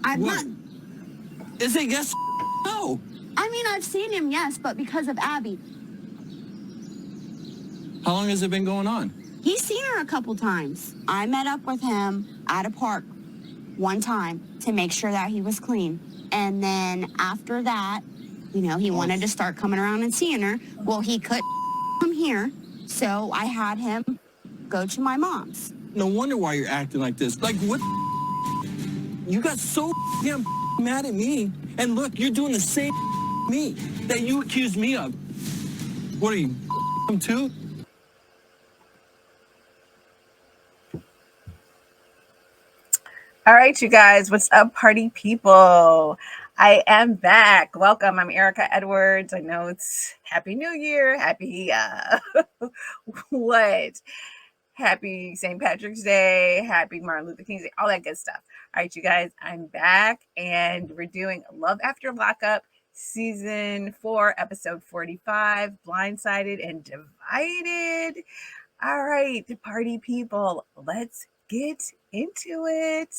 I'm What? not. Is it yes? No. I mean, I've seen him, yes, but because of Abby. How long has it been going on? He's seen her a couple times. I met up with him at a park one time to make sure that he was clean. And then after that, you know, he wanted to start coming around and seeing her. Well, he couldn't come here, so I had him go to my mom's. No wonder why you're acting like this. Like, what? You got so damn mad at me. And look, you're doing the same me that you accused me of. What are you, too? All right, you guys, what's up, party people? I am back. Welcome. I'm Erika Edwards. I know it's Happy New Year. Happy Happy St. Patrick's Day. Happy Martin Luther King's Day. All that good stuff. All right, you guys, I'm back, and we're doing Love After Lockup, Season 4, Episode 45, Blindsided and Divided. All right, party people, let's get into it.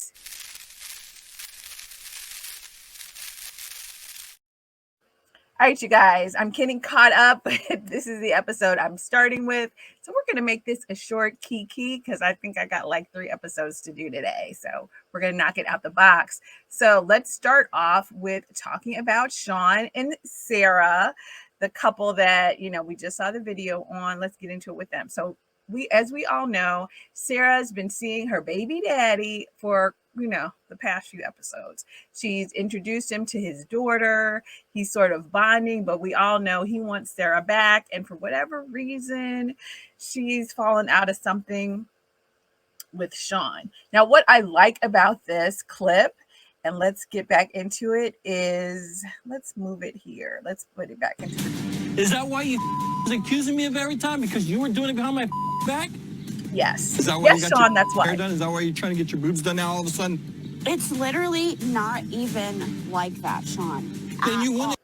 All right, you guys, I'm getting caught up. This is the episode I'm starting with. So we're going to make this a short key because I think I got like 3 episodes to do today. So we're going to knock it out the box. So let's start off with talking about Shawn and Sara, the couple that, you know, we just saw the video on. Let's get into it with them. So as we all know, Sara's been seeing her baby daddy for, you know, the past few episodes. She's introduced him to his daughter. He's sort of bonding, but we all know he wants Sara back. And for whatever reason, she's fallen out of something with Shawn. Now, what I like about this clip, and let's get back into it, is let's move it here. Let's put it back into the... Is that why you was accusing me of every time? Because you were doing it behind my back? Yes. Is that why yes, you got Shawn, your that's why. hair done? Is that why you're trying to get your boobs done now all of a sudden? It's literally not even like that, Shawn. Then you wouldn't.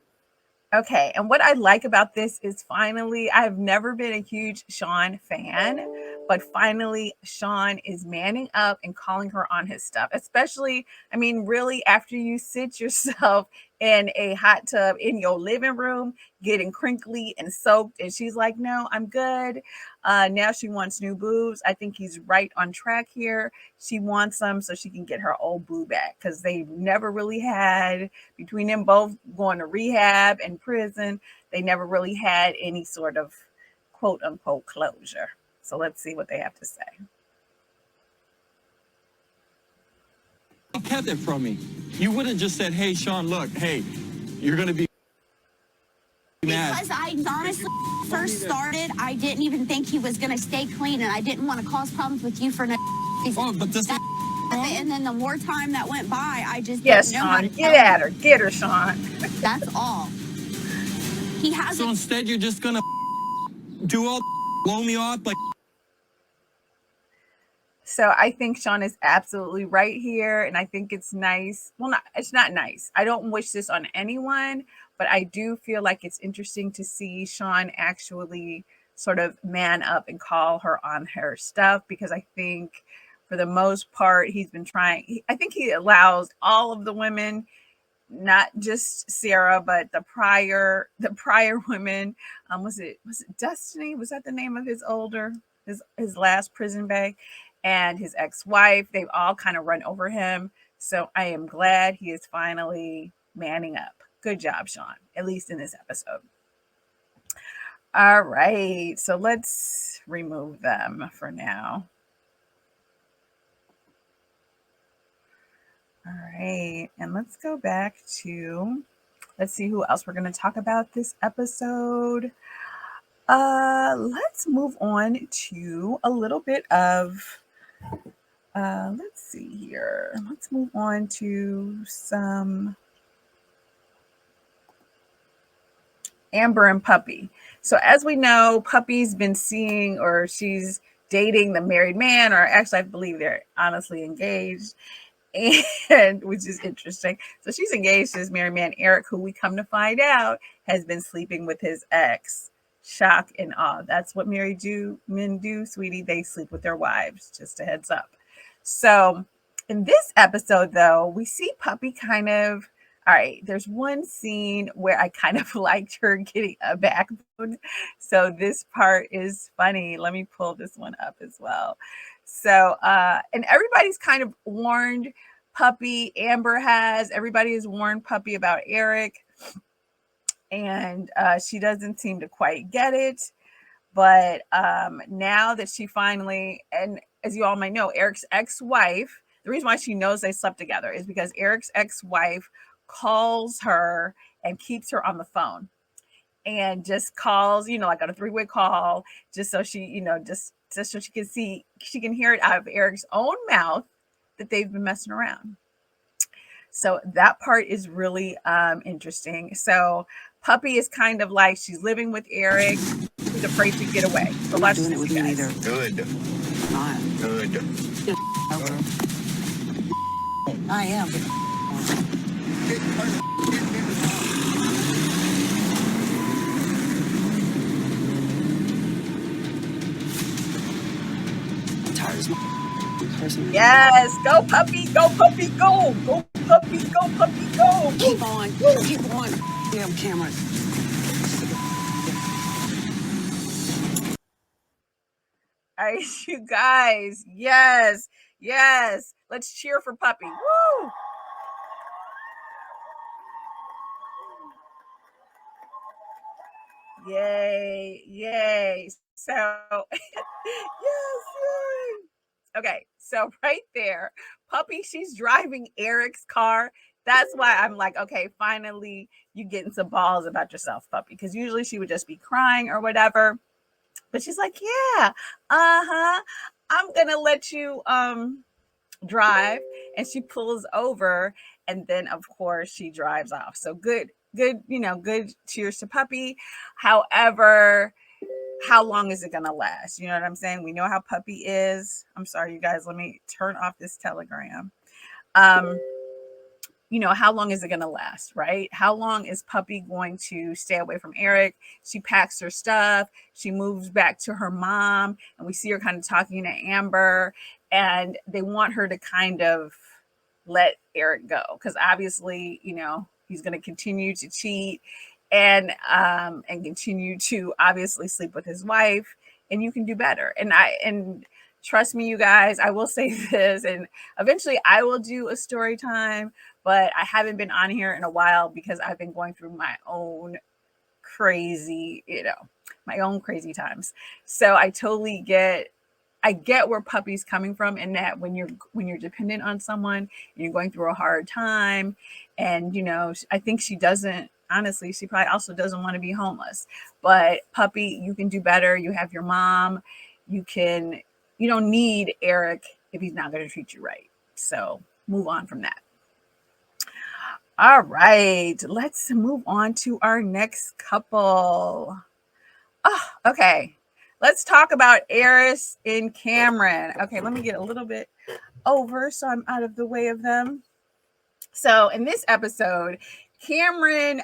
Okay, and what I like about this is finally, I've never been a huge Shawn fan, but finally Shawn is manning up and calling her on his stuff, especially, I mean, really, after you sit yourself in a hot tub in your living room, getting crinkly and soaked, and she's like, no, I'm good. Now she wants new boobs. I think he's right on track here. She wants them so she can get her old boob back because they never really had, between them both going to rehab and prison, they never really had any sort of quote unquote closure. So let's see what they have to say. You kept it from me. You would have just said, hey, Shawn, look, hey, you're going to be mad. Because I honestly first started, I didn't even think he was going to stay clean, and I didn't want to cause problems with you for no reason. Oh, but this and then the more time that went by, I just Yes, didn't know how to Shawn, get at her. Get her, Shawn. That's all. He has. So instead, you're just going to do all blow me off like. So I think Shawn is absolutely right here. And I think it's nice. Well, it's not nice. I don't wish this on anyone, but I do feel like it's interesting to see Shawn actually sort of man up and call her on her stuff, because I think for the most part, he's been trying. I think he allows all of the women, not just Sara, but the prior women. Was it Destiny? Was that the name of his last prison bag? And his ex-wife, they've all kind of run over him. So I am glad he is finally manning up. Good job, Shawn, at least in this episode. All right, so let's remove them for now. All right, and let's go back to, let's see who else we're going to talk about this episode. Let's move on to a little bit of, let's see here. Let's move on to some Amber and Puppy. So as we know, Puppy's been seeing, or she's dating the married man, or actually I believe they're honestly engaged, and which is interesting. So she's engaged to this married man, Erik, who we come to find out has been sleeping with his ex. Shock and awe. That's what married men do, sweetie. They sleep with their wives. Just a heads up. So In this episode, though, we see Puppy kind of. All right, there's one scene where I kind of liked her getting a backbone. So this part is funny. Let me pull this one up as well. So, and everybody's kind of warned Puppy. Amber has. Everybody has warned Puppy about Erik. And she doesn't seem to quite get it. But now that she finally, and as you all might know, Erik's ex-wife, the reason why she knows they slept together is because Erik's ex-wife calls her and keeps her on the phone and just calls, like on a three-way call, just so she, just so she can see, she can hear it out of Erik's own mouth that they've been messing around. So that part is really interesting. So Puppy is kind of like she's living with Erik. She's afraid to get away. So watch this, you guys. Good. Good. I am. I'm tired as person. Yes, go Puppy, go Puppy, go. Go Puppy, go Puppy, go. Keep on, keep on. Damn cameras. All right, you guys. Yes, yes. Let's cheer for Puppy. Woo! Yay, yay. So, yes, yay. Okay, so right there, Puppy, she's driving Erik's car. That's why I'm like, okay, finally you getting some balls about yourself, Puppy. Because usually she would just be crying or whatever. But she's like, yeah, I'm gonna let you drive. And she pulls over, and then of course she drives off. So good, good cheers to Puppy. However, how long is it gonna last? You know what I'm saying? We know how Puppy is. I'm sorry, you guys, let me turn off this telegram. How long is it going to last, right? How long is Puppy going to stay away from Erik? She packs her stuff. She moves back to her mom, and we see her kind of talking to Amber, and they want her to kind of let Erik go because obviously, he's going to continue to cheat and continue to obviously sleep with his wife, and you can do better. And trust me, you guys, I will say this, and eventually I will do a story time, but I haven't been on here in a while because I've been going through my own crazy, my own crazy times. So I totally get where Puppy's coming from, in that when you're dependent on someone and you're going through a hard time, and I think she doesn't, honestly, she probably also doesn't want to be homeless. But Puppy, you can do better. You have your mom. You don't need Erik if he's not going to treat you right. So move on from that. All right, let's move on to our next couple. Oh, okay. Let's talk about Aris and Cameron. Okay, let me get a little bit over so I'm out of the way of them. So in this episode, Cameron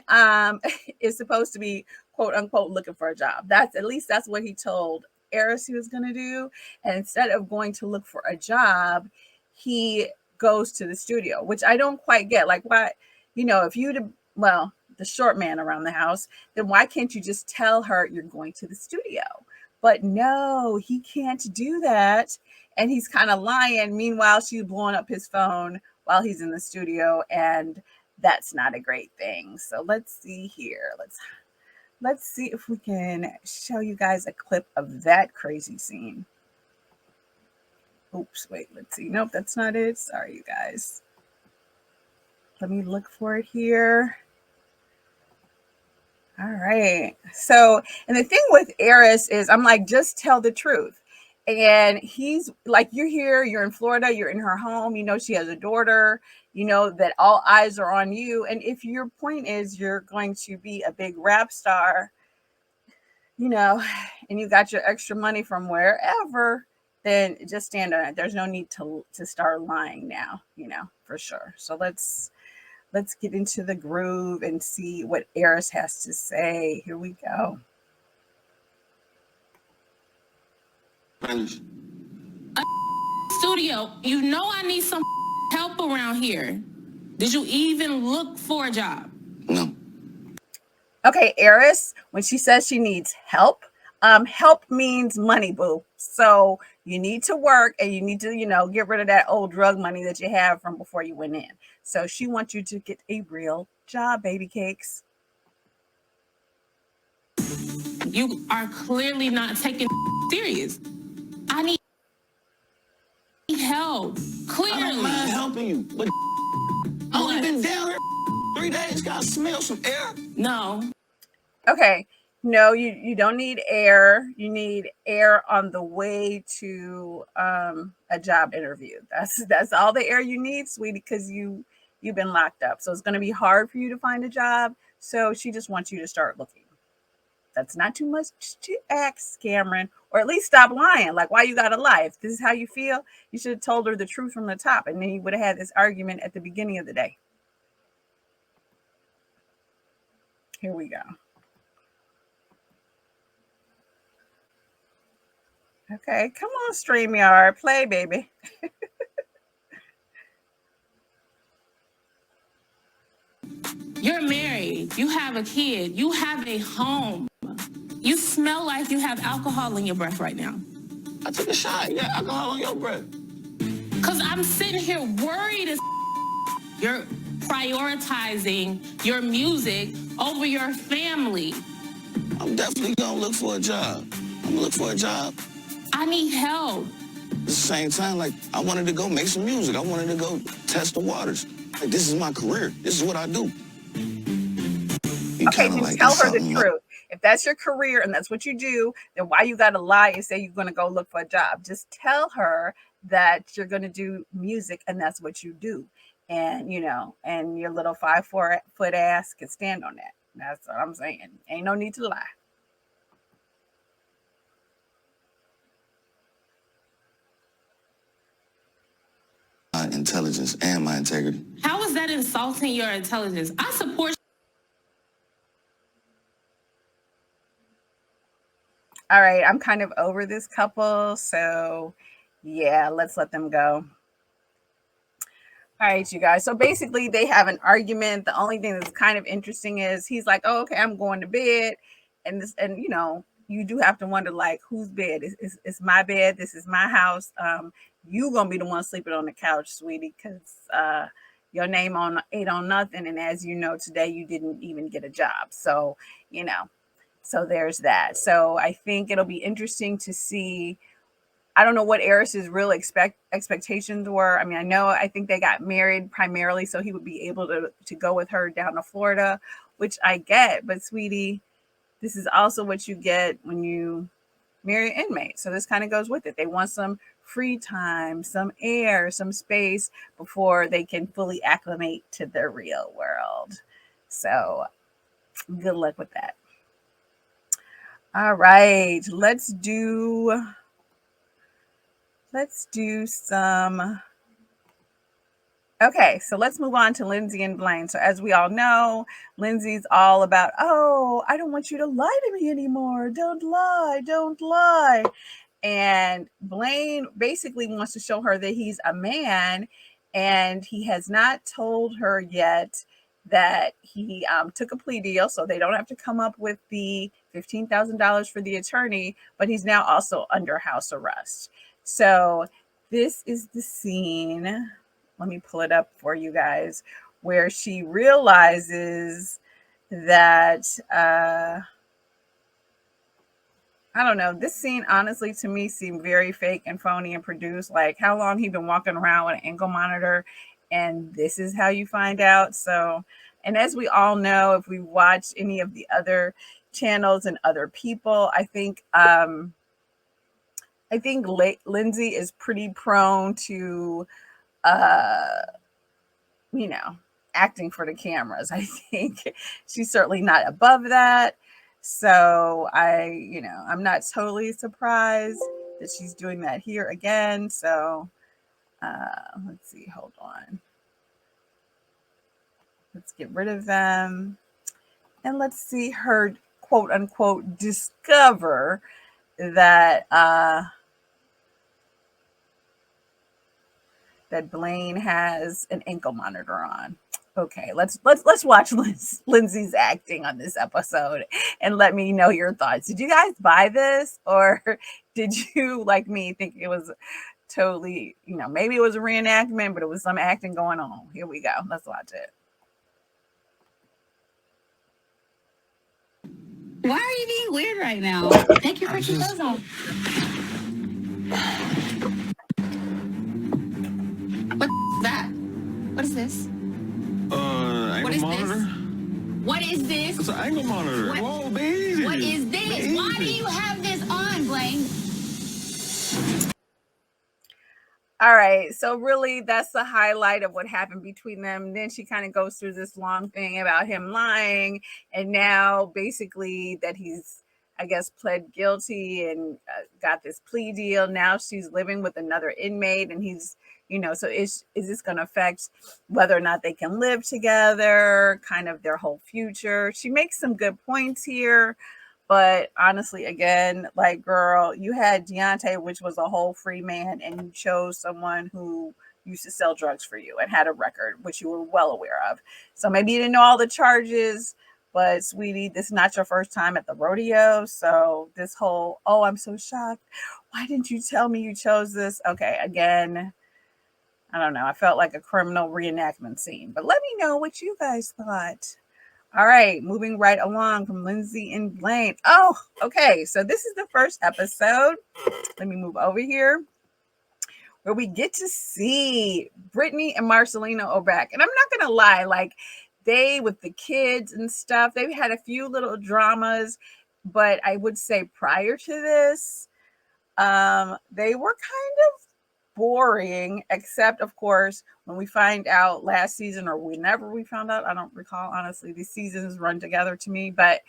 is supposed to be, quote unquote, looking for a job. That's what he told Aris he was going to do. And instead of going to look for a job, he goes to the studio, which I don't quite get. Like, why, if the short man around the house, then why can't you just tell her you're going to the studio? But no, he can't do that. And he's kind of lying. Meanwhile, she's blowing up his phone while he's in the studio. And that's not a great thing. So let's see here. Let's see if we can show you guys a clip of that crazy scene. Oops, wait, let's see. Nope, that's not it. Sorry, you guys. Let me look for it here. All right. So, and the thing with Aris is I'm like, just tell the truth. And he's like, you're here, you're in Florida, you're in her home, she has a daughter, that all eyes are on you. And if your point is you're going to be a big rap star, and you got your extra money from wherever, then just stand on it. There's no need to start lying now, for sure. So let's get into the groove and see what Aris has to say. Here we go. Studio, I need some help around here? Did you even look for a job? No. Okay, Aris, when she says she needs help, help means money, boo. So you need to work and you need to, get rid of that old drug money that you have from before you went in. So she wants you to get a real job, baby cakes. You are clearly not taking serious. I need help. Clearly. I don't mind helping you, but I only been down here 3 days. Gotta smell some air. No. Okay. No, you don't need air. You need air on the way to a job interview. That's all the air you need, sweetie, because you've been locked up. So it's going to be hard for you to find a job. So she just wants you to start looking. That's not too much to ask, Cameron, or at least stop lying. Like, why you got to lie? If this is how you feel, you should have told her the truth from the top, and then you would have had this argument at the beginning of the day. Here we go. Okay, come on, StreamYard, play, baby. You're married. You have a kid. You have a home. You smell like you have alcohol in your breath right now. I took a shot. You got alcohol on your breath. Because I'm sitting here worried as you're prioritizing your music over your family. I'm definitely gonna look for a job. I'm gonna look for a job. I need help. At the same time, like, I wanted to go make some music. I wanted to go test the waters. Like, this is my career. This is what I do. Okay, then tell her the truth. If that's your career and that's what you do, then why you got to lie and say you're going to go look for a job? Just tell her that you're going to do music and that's what you do. And, and your little 5'4" ass can stand on that. That's what I'm saying. Ain't no need to lie. My intelligence and my integrity. How is that insulting your intelligence? I support. All right, I'm kind of over this couple, so yeah, let's let them go. All right, you guys. So basically, they have an argument. The only thing that's kind of interesting is he's like, "Oh, okay, I'm going to bed," and you do have to wonder, like, whose bed? It's my bed. This is my house. You gonna be the one sleeping on the couch, sweetie, because your name ain't on nothing, and as you know, today you didn't even get a job. So So there's that. So I think it'll be interesting to see. I don't know what Aris's real expectations were. I mean, I think they got married primarily so he would be able to go with her down to Florida, which I get. But sweetie, this is also what you get when you marry an inmate. So this kind of goes with it. They want some free time, some air, some space before they can fully acclimate to the real world. So good luck with that. All right, let's do some. Okay, so let's move on to Lindsey and Blaine. So as we all know, Lindsey's all about, oh, I don't want you to lie to me anymore. Don't lie, don't lie. And Blaine basically wants to show her that he's a man, and he has not told her yet that he took a plea deal, so they don't have to come up with the $15,000 for the attorney, but he's now also under house arrest. So this is the scene. Let me pull it up for you guys, where she realizes that, I don't know, this scene honestly to me seemed very fake and phony and produced. Like, how long he been walking around with an ankle monitor, and this is how you find out. So, and as we all know, if we watch any of the other channels and other people, I think Lindsey is pretty prone to acting for the cameras. I think she's certainly not above that. So I'm not totally surprised that she's doing that here again. So let's see, hold on. Let's get rid of them. And let's see her, quote unquote, discover that that Blaine has an ankle monitor on. Okay, let's watch Lindsey's acting on this episode and let me know your thoughts. Did you guys buy this, or did you, like me, think it was totally, maybe it was a reenactment, but it was some acting going on? Here we go. Let's watch it. Why are you being weird right now? Take your freaking clothes off. What is that? What is this? Ankle monitor. What is this? It's an ankle monitor. What? Whoa, be easy. What is this? Be easy. Why do you have this on, Blaine? All right, so really that's the highlight of what happened between them. Then she kind of goes through this long thing about him lying, and now basically that he's, I guess, pled guilty and got this plea deal. Now she's living with another inmate, and he's, so is this going to affect whether or not they can live together, kind of their whole future? She makes some good points here. But honestly, again, like, girl, you had Deontay, which was a whole free man, and you chose someone who used to sell drugs for you and had a record, which you were well aware of. So maybe you didn't know all the charges, but sweetie, this is not your first time at the rodeo. So this whole, oh, I'm so shocked. Why didn't you tell me you chose this? Okay, again, I don't know. I felt like a criminal reenactment scene, but let me know what you guys thought. All right, moving right along from Lindsey and Blaine. Oh, okay. So this is the first episode. Let me move over here where we get to see Brittany and Marcelino are back. And I'm not going to lie, like, they, with the kids and stuff, they've had a few little dramas, but I would say prior to this, they were kind of boring, except of course when we find out last season, or whenever we found out, I don't recall, honestly, these seasons run together to me, but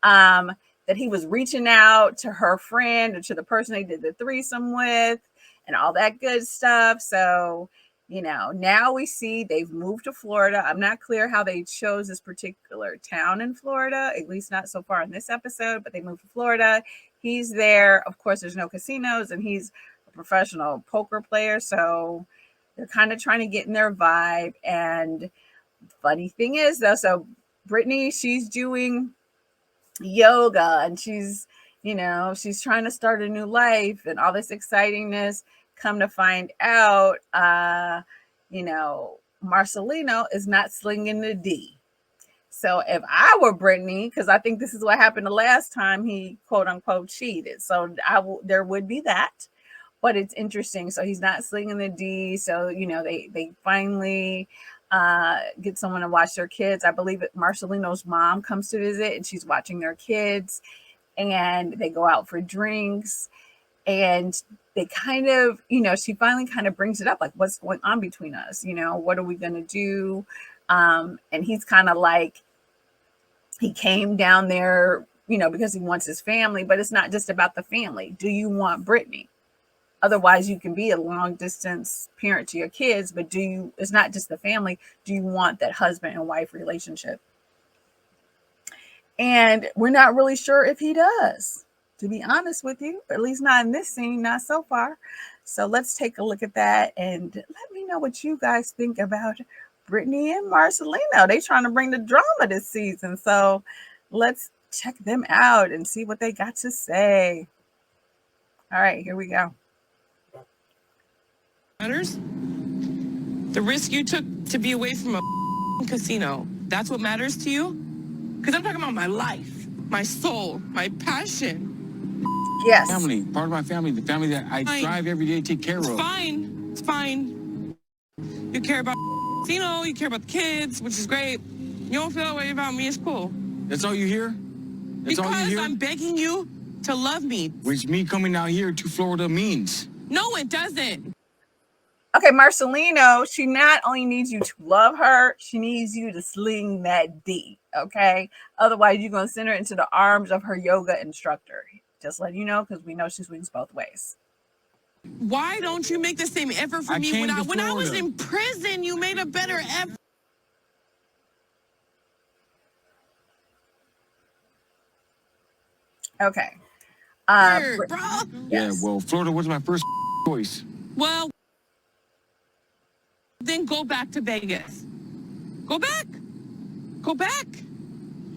that he was reaching out to her friend or to the person they did the threesome with and all that good stuff. So now we see they've moved to Florida. I'm not clear how they chose this particular town in Florida, at least not so far in this episode, but they moved to Florida. He's there. Of course, there's no casinos, and he's professional poker player, so they're kind of trying to get in their vibe. And funny thing is, though, so Brittany, she's doing yoga, and she's trying to start a new life and all this excitingness. Come to find out, Marcelino is not slinging the D. So if I were Brittany, because I think this is what happened the last time he quote unquote cheated, so there would be that. But it's interesting. So he's not slinging the D. So, they finally get someone to watch their kids. I believe Marcelino's mom comes to visit, and she's watching their kids, and they go out for drinks, and they kind of, she finally kind of brings it up, like, what's going on between us? What are we going to do? And he's kind of like, he came down there, because he wants his family, but it's not just about the family. Do you want Brittany? Otherwise, you can be a long distance parent to your kids, but it's not just the family. Do you want that husband and wife relationship? And we're not really sure if he does, to be honest with you, at least not in this scene, not so far. So let's take a look at that and let me know what you guys think about Brittany and Marcelino. They trying to bring the drama this season. So let's check them out and see what they got to say. All right, here we go. Matters? The risk you took to be away from a casino, that's what matters to you? Because I'm talking about my life, my soul, my passion. Yes. Family, part of my family, the family that I strive every day to take care of. It's fine. You care about casino, you care about the kids, which is great. You don't feel that way about me, it's cool. That's all you hear? That's all you Because hear? I'm begging you to love me. Which me coming out here to Florida means. No, it doesn't. Okay, Marcelino, she not only needs you to love her, she needs you to sling that D, okay? Otherwise, you're going to send her into the arms of her yoga instructor. Just let you know, because we know she swings both ways. Why don't you make the same effort for me? When I was Florida. in prison, you made a better effort. Okay. Bro. Yeah, well, Florida was my first choice. Well, then go back to Vegas. Go back. Go back.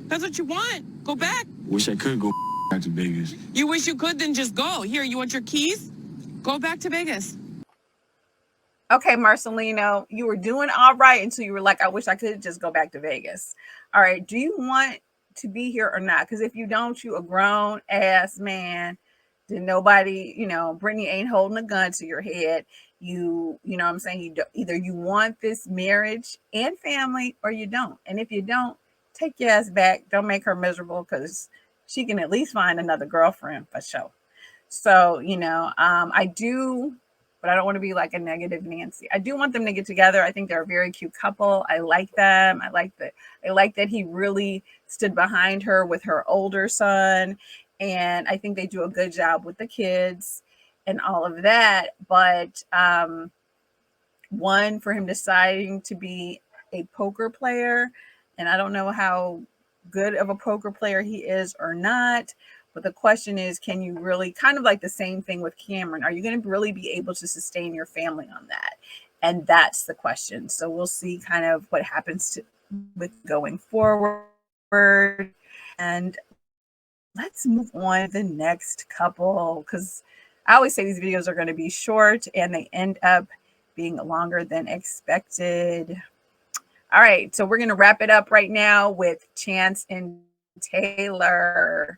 That's what you want. Go back. Wish I could go back to Vegas. You wish you could, then just go. Here, you want your keys? Go back to Vegas. Okay, Marcelino, you were doing all right until you were like, I wish I could just go back to Vegas. All right, do you want to be here or not? Because if you don't, you a grown ass man. Then nobody, Brittany ain't holding a gun to your head. You know what I'm saying? Either you want this marriage and family or you don't. And if you don't, take your ass back. Don't make her miserable because she can at least find another girlfriend for sure. So, I do, but I don't want to be like a negative Nancy. I do want them to get together. I think they're a very cute couple. I like them. I like that he really stood behind her with her older son. And I think they do a good job with the kids and all of that. But one, for him deciding to be a poker player, and I don't know how good of a poker player he is or not. But the question is, can you really, kind of like the same thing with Cameron, are you going to really be able to sustain your family on that? And that's the question. So we'll see kind of what happens with going forward. And let's move on to the next couple, because I always say these videos are going to be short and they end up being longer than expected. All right, so we're going to wrap it up right now with Chance and Tayler.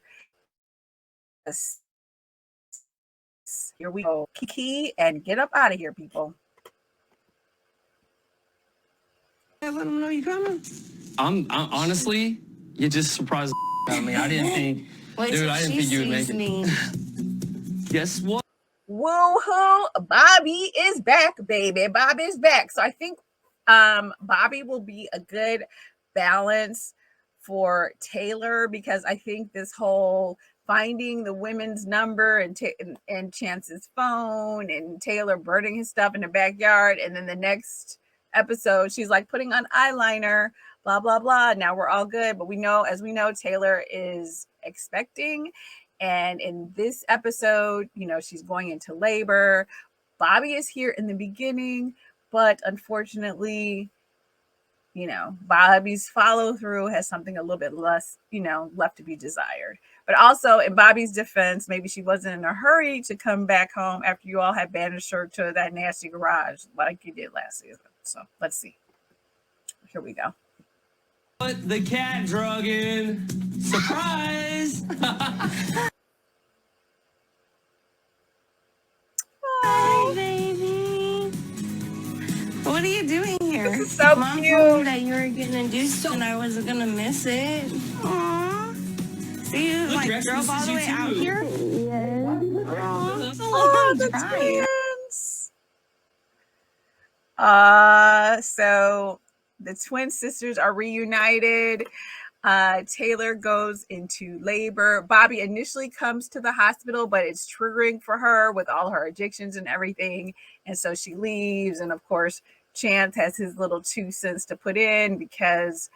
Here we go. Kiki, and get up out of here, people. Yeah, let them know you coming. I'm honestly, you just surprised at me. I didn't think, dude, I didn't think you would make it. Guess what? Woohoo! Bobby is back, baby. Bobby's back. So I think Bobby will be a good balance for Tayler, because I think this whole finding the women's number and Chance's phone and Tayler burning his stuff in the backyard, and then the next episode she's like putting on eyeliner, blah blah blah. Now we're all good, but we know Tayler is expecting, and in this episode, she's going into labor. Bobby is here in the beginning, but unfortunately, Bobby's follow through has something a little bit less, left to be desired. But also, in Bobby's defense, maybe she wasn't in a hurry to come back home after you all had banished her to that nasty garage like you did last season. So let's see. Here we go. Put the cat drug in. Surprise! Hi, baby. What are you doing here? This is so Mom cute. told me that you were getting induced and I wasn't gonna miss it. Aww. See you Look, like Rex, drove this all is the you way out too. here? Yes. Aww. It's a Oh, long the drive. twins. So the twin sisters are reunited. Tayler goes into labor. Bobby initially comes to the hospital, but it's triggering for her with all her addictions and everything. And so she leaves. And of course, Chance has his little 2 cents to put in because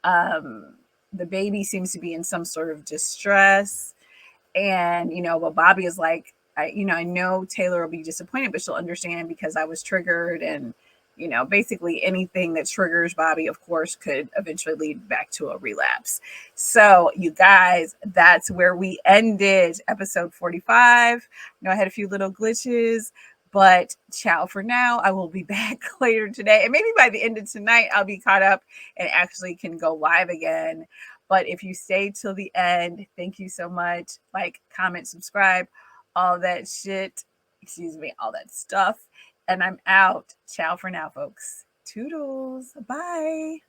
the baby seems to be in some sort of distress. And, but Bobby is like, I know Tayler will be disappointed, but she'll understand because I was triggered. And, basically anything that triggers Bobby, of course, could eventually lead back to a relapse. So you guys, that's where we ended episode 45. I had a few little glitches, but ciao for now. I will be back later today. And maybe by the end of tonight, I'll be caught up and actually can go live again. But if you stay till the end, thank you so much. Like, comment, subscribe, all that shit. All that stuff. And I'm out. Ciao for now, folks. Toodles. Bye.